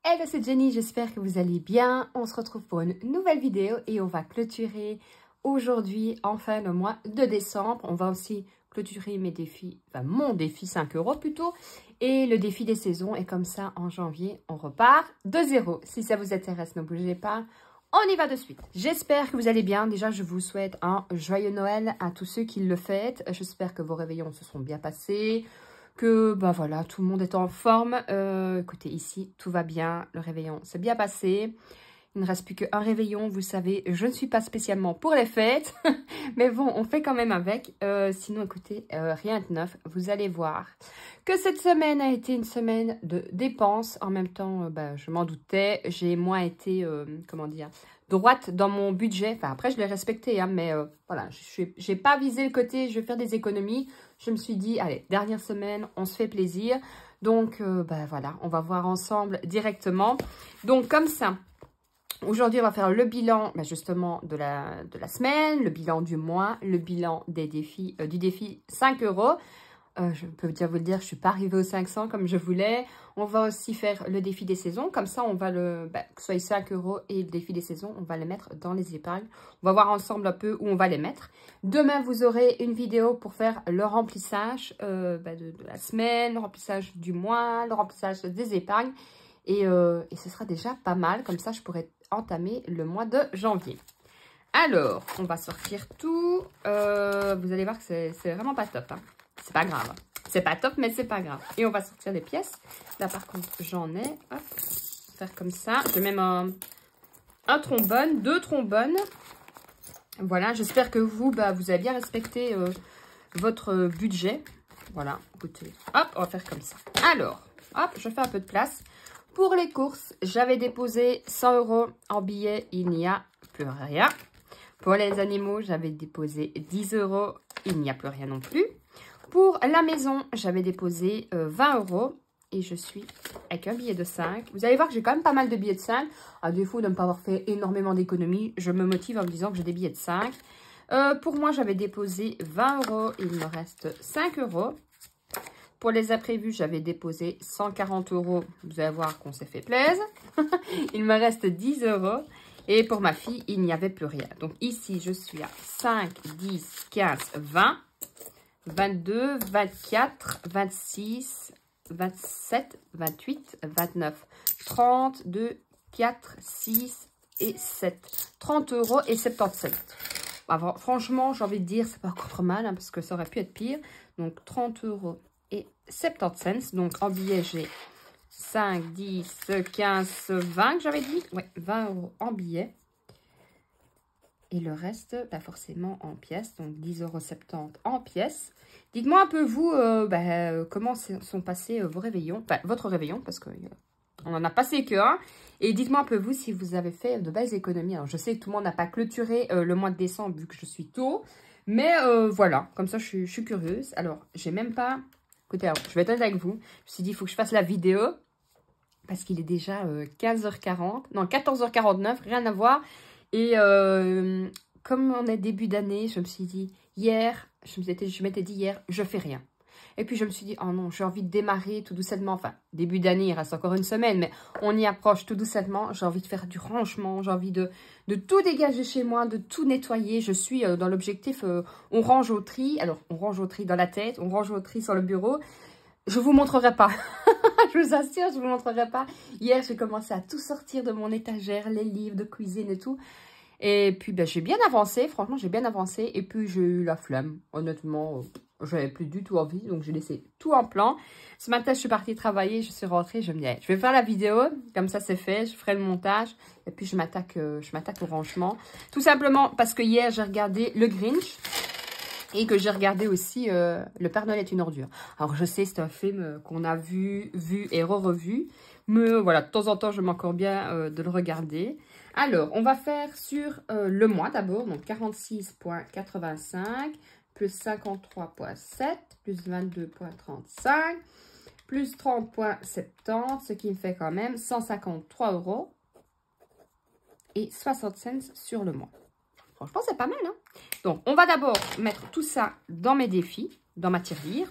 Hello, c'est Jenny, j'espère que vous allez bien. On se retrouve pour une nouvelle vidéo et on va clôturer aujourd'hui, enfin le mois de décembre. On va aussi clôturer mes défis, enfin mon défi 5 € plutôt, et le défi des saisons. Et comme ça, en janvier, on repart de zéro. Si ça vous intéresse, ne bougez pas. On y va de suite. J'espère que vous allez bien. Déjà, je vous souhaite un joyeux Noël à tous ceux qui le fêtent. J'espère que vos réveillons se sont bien passés. Que bah voilà, tout le monde est en forme. Écoutez, ici, tout va bien. Le réveillon s'est bien passé. Il ne reste plus qu'un réveillon. Vous savez, je ne suis pas spécialement pour les fêtes. Mais bon, on fait quand même avec. Sinon, écoutez, rien de neuf. Vous allez voir que cette semaine a été une semaine de dépenses. En même temps, bah, je m'en doutais. J'ai moins été, comment dire, droite dans mon budget. Enfin, après, je l'ai respecté, hein, mais voilà, je n'ai pas visé le côté, je vais faire des économies. Je me suis dit, allez, dernière semaine, on se fait plaisir. Donc, bah, voilà, on va voir ensemble directement. Donc, comme ça, aujourd'hui, on va faire le bilan, bah, justement, de la semaine, le bilan du mois, le bilan des défis, du défi 5 €. Je peux déjà vous le dire, je ne suis pas arrivée aux 500 comme je voulais. On va aussi faire le défi des saisons. Comme ça, on va que ce soit 5 € et le défi des saisons, on va les mettre dans les épargnes. On va voir ensemble un peu où on va les mettre. Demain, vous aurez une vidéo pour faire le remplissage de la semaine, le remplissage du mois, le remplissage des épargnes. Et ce sera déjà pas mal. Comme ça, je pourrai entamer le mois de janvier. Alors, on va sortir tout. Vous allez voir que c'est vraiment pas top, hein. C'est pas grave. C'est pas top, mais c'est pas grave. Et on va sortir les pièces. Là, par contre, j'en ai. Hop. Faire comme ça. Je mets même un trombone, 2 trombones. Voilà. J'espère que vous avez bien respecté votre budget. Voilà. Écoutez. Hop, on va faire comme ça. Alors, hop, je fais un peu de place. Pour les courses, j'avais déposé 100 € en billets. Il n'y a plus rien. Pour les animaux, j'avais déposé 10 €. Il n'y a plus rien non plus. Pour la maison, j'avais déposé 20 € et je suis avec un billet de 5. Vous allez voir que j'ai quand même pas mal de billets de 5. À défaut de ne pas avoir fait énormément d'économies, je me motive en me disant que j'ai des billets de 5. Pour moi, j'avais déposé 20 €. Il me reste 5 €. Pour les imprévus, j'avais déposé 140 €. Vous allez voir qu'on s'est fait plaisir. Il me reste 10 €. Et pour ma fille, il n'y avait plus rien. Donc ici, je suis à 5, 10, 15, 20. 22, 24, 26, 27, 28, 29, 30, 2, 4, 6 et 7. 30 € et 77. Alors, franchement, j'ai envie de dire, c'est pas contre mal, hein, parce que ça aurait pu être pire. Donc, 30 € et 77. Donc, en billets, j'ai 5, 10, 15, 20 que j'avais dit. Ouais, 20 € en billets. Et le reste, forcément en pièces. Donc 10,70 € en pièces. Dites-moi un peu, vous, comment sont passés vos réveillons. Enfin, votre réveillon, parce qu'on n'en a passé qu'un. Et dites-moi un peu, vous, si vous avez fait de belles économies. Alors, je sais que tout le monde n'a pas clôturé le mois de décembre, vu que je suis tôt. Mais voilà, comme ça, je suis curieuse. Alors, j'ai même pas... Écoutez, alors, je vais être honnête avec vous. Je me suis dit, il faut que je fasse la vidéo. Parce qu'il est déjà 15h40. Non, 14h49, rien à voir. Et comme on est début d'année, je me suis dit, hier, je m'étais dit hier, je fais rien. Et puis je me suis dit, oh non, j'ai envie de démarrer tout doucement. Enfin, début d'année, il reste encore une semaine, mais on y approche tout doucement. J'ai envie de faire du rangement, j'ai envie de tout dégager chez moi, de tout nettoyer. Je suis dans l'objectif, on range au tri. Alors, on range au tri dans la tête, on range au tri sur le bureau. Je vous montrerai pas. Je vous assure, je vous montrerai pas. Hier, j'ai commencé à tout sortir de mon étagère, les livres de cuisine et tout. Et puis, j'ai bien avancé. Franchement, j'ai bien avancé. Et puis, j'ai eu la flemme. Honnêtement, j'avais plus du tout envie. Donc, j'ai laissé tout en plan. Ce matin, je suis partie travailler. Je suis rentrée. Je me dis, je vais faire la vidéo. Comme ça, c'est fait. Je ferai le montage. Et puis, je m'attaque au rangement. Tout simplement parce que hier, j'ai regardé Le Grinch. Et que j'ai regardé aussi Le Père Noël est une ordure. Alors, je sais, c'est un film qu'on a vu et re-revu. Mais voilà, de temps en temps, je m'encore bien de le regarder. Alors, on va faire sur le mois d'abord. Donc, 46,85 plus 53,7 plus 22,35 plus 30,70. Ce qui me fait quand même 153 € et 60 cents sur le mois. Franchement, c'est pas mal, hein? Donc, on va d'abord mettre tout ça dans mes défis, dans ma tirelire.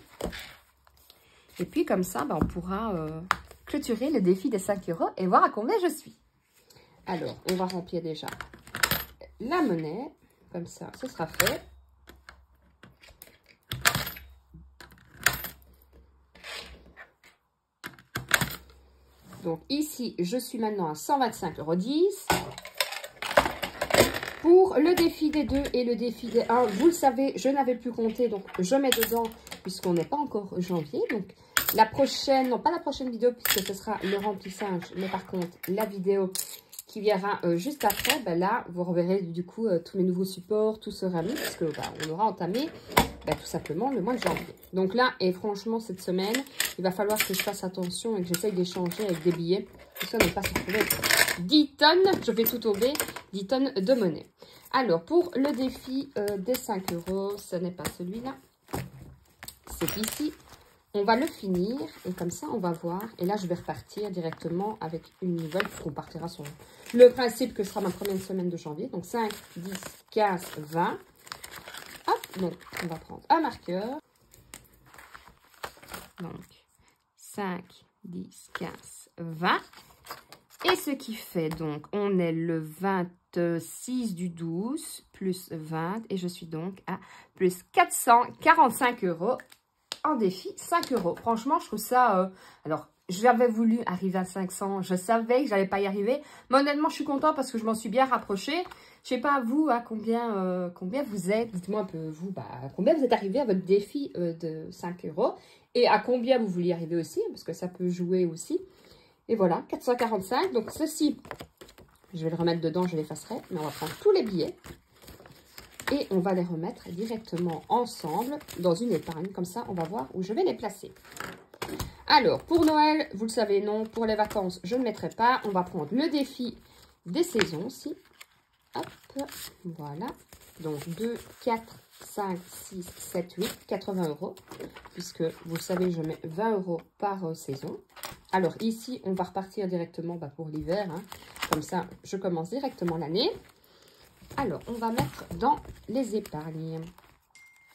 Et puis, comme ça, on pourra clôturer le défi des 5 € et voir à combien je suis. Alors, on va remplir déjà la monnaie. Comme ça, ce sera fait. Donc ici, je suis maintenant à 125,10 €. Pour le défi des 2 et le défi des 1, vous le savez, je n'avais plus compté, donc je mets dedans puisqu'on n'est pas encore janvier. Donc la prochaine, non pas la prochaine vidéo puisque ce sera le remplissage, mais par contre la vidéo qui viendra juste après, ben là vous reverrez du coup tous mes nouveaux supports, tout sera mis puisque on aura entamé tout simplement le mois de janvier. Donc là, et franchement cette semaine, il va falloir que je fasse attention et que j'essaye d'échanger avec des billets. Tout ça ne pas se retrouver avec 10 tonnes, je vais tout tomber, 10 tonnes de monnaie. Alors pour le défi des 5 €, ce n'est pas celui-là, c'est ici. On va le finir et comme ça on va voir. Et là je vais repartir directement avec une nouvelle puisqu'on partira sur le principe que ce sera ma première semaine de janvier. Donc 5, 10, 15, 20. Hop, donc on va prendre un marqueur. Donc 5, 10, 15, 20. Et ce qui fait donc, on est le 26 du 12 plus 20. Et je suis donc à plus 445 € en défi 5 €. Franchement, je trouve ça... alors, j'avais voulu arriver à 500. Je savais que j'allais pas y arriver. Mais honnêtement, je suis contente parce que je m'en suis bien rapprochée. Je sais pas, vous, à combien vous êtes. Dites-moi un peu, vous, à combien vous êtes arrivé à votre défi de 5 €. Et à combien vous vouliez arriver aussi. Parce que ça peut jouer aussi. Et voilà, 445. Donc, ceci, je vais le remettre dedans, je l'effacerai. Mais on va prendre tous les billets. Et on va les remettre directement ensemble dans une épargne. Comme ça, on va voir où je vais les placer. Alors, pour Noël, vous le savez, non. Pour les vacances, je ne mettrai pas. On va prendre le défi des saisons aussi. Hop, voilà. Donc, 2, 4, 5, 6, 7, 8, 80 €. Puisque, vous le savez, je mets 20 € par saison. Alors, ici, on va repartir directement pour l'hiver. Hein. Comme ça, je commence directement l'année. Alors, on va mettre dans les épargnes.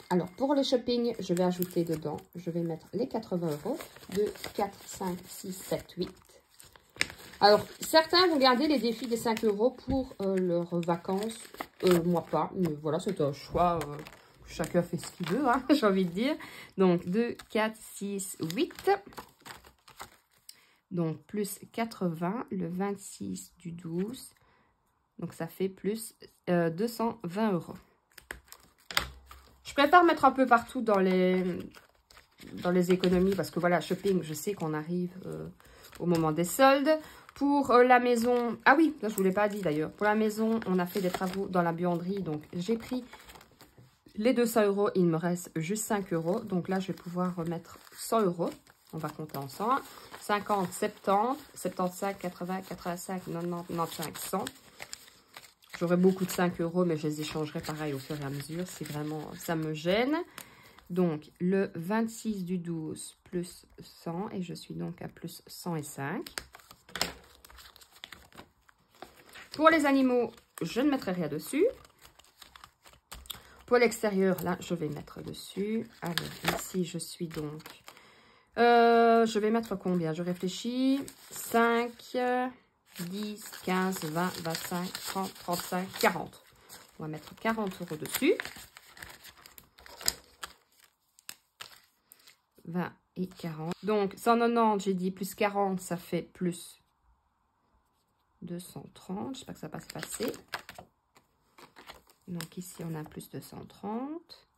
Alors, pour le shopping, je vais ajouter dedans, je vais mettre les 80 €. 2, 4, 5, 6, 7, 8. Alors, certains vont garder les défis des 5 € pour leurs vacances. Moi pas, mais voilà, c'est un choix. Chacun fait ce qu'il veut, hein, j'ai envie de dire. Donc, 2, 4, 6, 8. Donc, plus 80, le 26 du 12. Donc, ça fait plus 220 €. Je préfère mettre un peu partout dans les économies. Parce que voilà, shopping, je sais qu'on arrive au moment des soldes. Pour la maison... Ah oui, ça, je ne vous l'ai pas dit d'ailleurs. Pour la maison, on a fait des travaux dans la buanderie. Donc, j'ai pris les 200 €. Il me reste juste 5 €. Donc là, je vais pouvoir remettre 100 €. On va compter ensemble. 50, 70, 75, 80, 85, 90, 95, 100. J'aurai beaucoup de 5 €, mais je les échangerai pareil au fur et à mesure si vraiment ça me gêne. Donc, le 26 du 12 plus 100, et je suis donc à plus 105. Pour les animaux, je ne mettrai rien dessus. Pour l'extérieur, là, je vais mettre dessus. Alors, ici, je suis donc... je vais mettre combien? Je réfléchis. 5... 10, 15, 20, 25, 30, 35, 40. On va mettre 40 € dessus. 20 et 40. Donc, 190, j'ai dit plus 40, ça fait plus 230. Je sais pas que ça va se passer. Donc, ici, on a plus 230.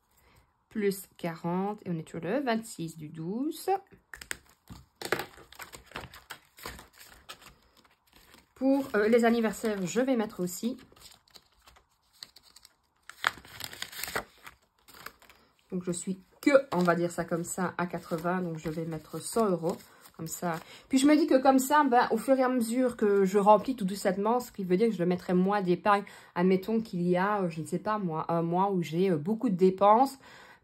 Plus 40. Et on est toujours le 26 du 12. Pour les anniversaires, je vais mettre aussi. Donc, je suis que, on va dire ça comme ça, à 80. Donc, je vais mettre 100 €. Comme ça. Puis, je me dis que comme ça, au fur et à mesure que je remplis tout doucement, ce qui veut dire que je le mettrai moins d'épargne. Admettons qu'il y a, je ne sais pas moi, un mois où j'ai beaucoup de dépenses.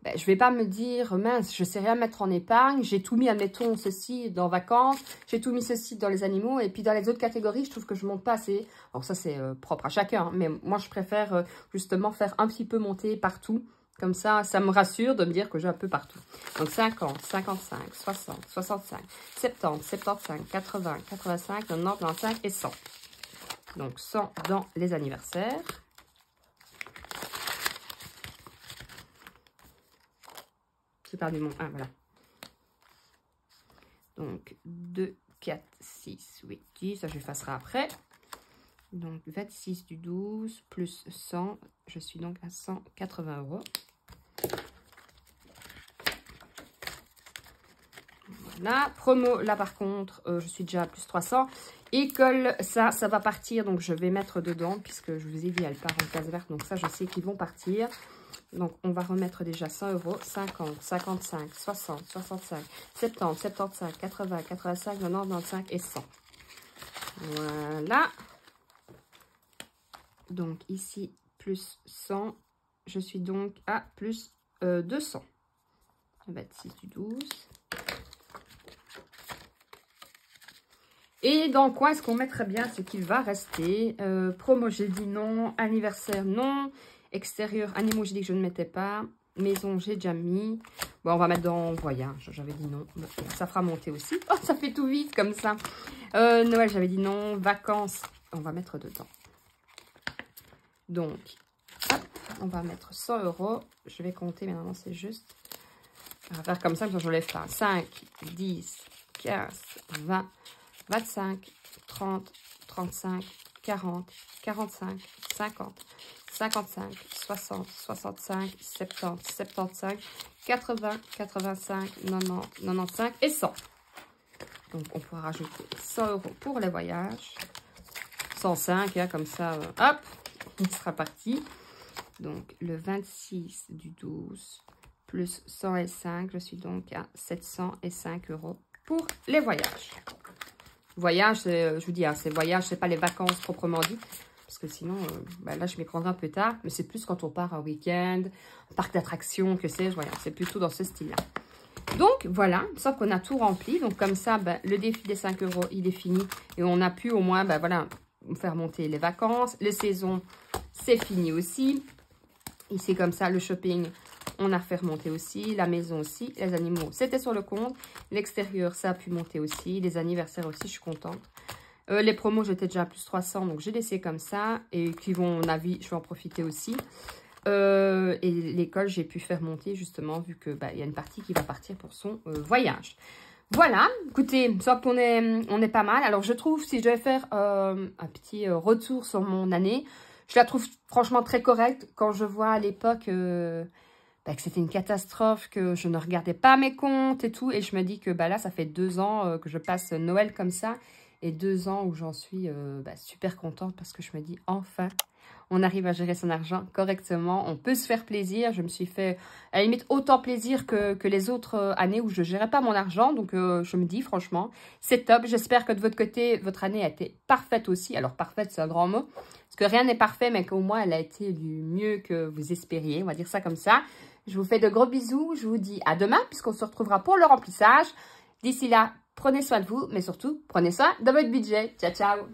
Je ne vais pas me dire, mince, je ne sais rien mettre en épargne. J'ai tout mis, admettons, ceci dans vacances. J'ai tout mis ceci dans les animaux. Et puis, dans les autres catégories, je trouve que je ne monte pas assez. Alors, ça, c'est propre à chacun. Hein, mais moi, je préfère justement faire un petit peu monter partout. Comme ça me rassure de me dire que j'ai un peu partout. Donc 50, 55, 60, 65, 70, 75, 80, 85, 90, 95 et 100. Donc 100 dans les anniversaires. J'ai perdu mon 1, voilà. Donc 2, 4, 6, 8, 10. Ça, j'effacerai après. Donc 26 du 12 plus 100. Je suis donc à 180 €. Voilà. Promo, là par contre, je suis déjà à plus 300. École, ça va partir. Donc je vais mettre dedans puisque je vous ai dit, elle part en case verte. Donc ça, je sais qu'ils vont partir. Donc, on va remettre déjà 100 €, 50, 55, 60, 65, 70, 75, 80, 85, 90, 95 et 100. Voilà. Donc, ici, plus 100. Je suis donc à plus 200. 26 du 12. Et dans quoi est-ce qu'on mettrait bien ce qu'il va rester? Promo, j'ai dit non. Anniversaire, non. Extérieur, animaux, j'ai dit que je ne mettais pas. Maison, j'ai déjà mis. Bon, on va mettre dans voyage. J'avais dit non. Ça fera monter aussi. Oh, ça fait tout vite comme ça. Noël, j'avais dit non. Vacances, on va mettre dedans. Donc, hop, on va mettre 100 €. Je vais compter, mais normalement, c'est juste. On va faire comme ça, je lève pas. 5, 10, 15, 20, 25, 30, 35, 40, 45, 50. 55, 60, 65, 70, 75, 80, 85, 90, 95 et 100. Donc, on pourra rajouter 100 € pour les voyages. 105, hein, comme ça, hop, il sera parti. Donc, le 26 du 12 plus 105, je suis donc à 705 € pour les voyages. Voyage, je vous dis, hein, c'est voyage, c'est pas les vacances proprement dit. Parce que sinon, là, je m'y prendrai un peu tard. Mais c'est plus quand on part un week-end, un parc d'attractions, que sais-je. Voilà, c'est plutôt dans ce style-là. Donc, voilà. Sauf qu'on a tout rempli. Donc, comme ça, le défi des 5 €, il est fini. Et on a pu au moins, voilà, faire monter les vacances. Les saisons, c'est fini aussi. Ici, comme ça, le shopping, on a fait remonter aussi. La maison aussi. Les animaux, c'était sur le compte. L'extérieur, ça a pu monter aussi. Les anniversaires aussi, je suis contente. Les promos, j'étais déjà à plus 300, donc j'ai laissé comme ça. Et qui vont, mon avis, je vais en profiter aussi. Et l'école, j'ai pu faire monter justement, vu que il y a une partie qui va partir pour son voyage. Voilà, écoutez, sauf qu'on on est pas mal. Alors, je trouve, si je devais faire un petit retour sur mon année, je la trouve franchement très correcte. Quand je vois à l'époque que c'était une catastrophe, que je ne regardais pas mes comptes et tout. Et je me dis que là, ça fait 2 ans que je passe Noël comme ça. Et 2 ans où j'en suis super contente parce que je me dis, enfin, on arrive à gérer son argent correctement. On peut se faire plaisir. Je me suis fait, à la limite, autant plaisir que les autres années où je ne gérais pas mon argent. Donc, je me dis, franchement, c'est top. J'espère que de votre côté, votre année a été parfaite aussi. Alors, parfaite, c'est un grand mot. Parce que rien n'est parfait, mais qu'au moins, elle a été du mieux que vous espériez. On va dire ça comme ça. Je vous fais de gros bisous. Je vous dis à demain, puisqu'on se retrouvera pour le remplissage. D'ici là, prenez soin de vous, mais surtout, prenez soin de votre budget. Ciao, ciao!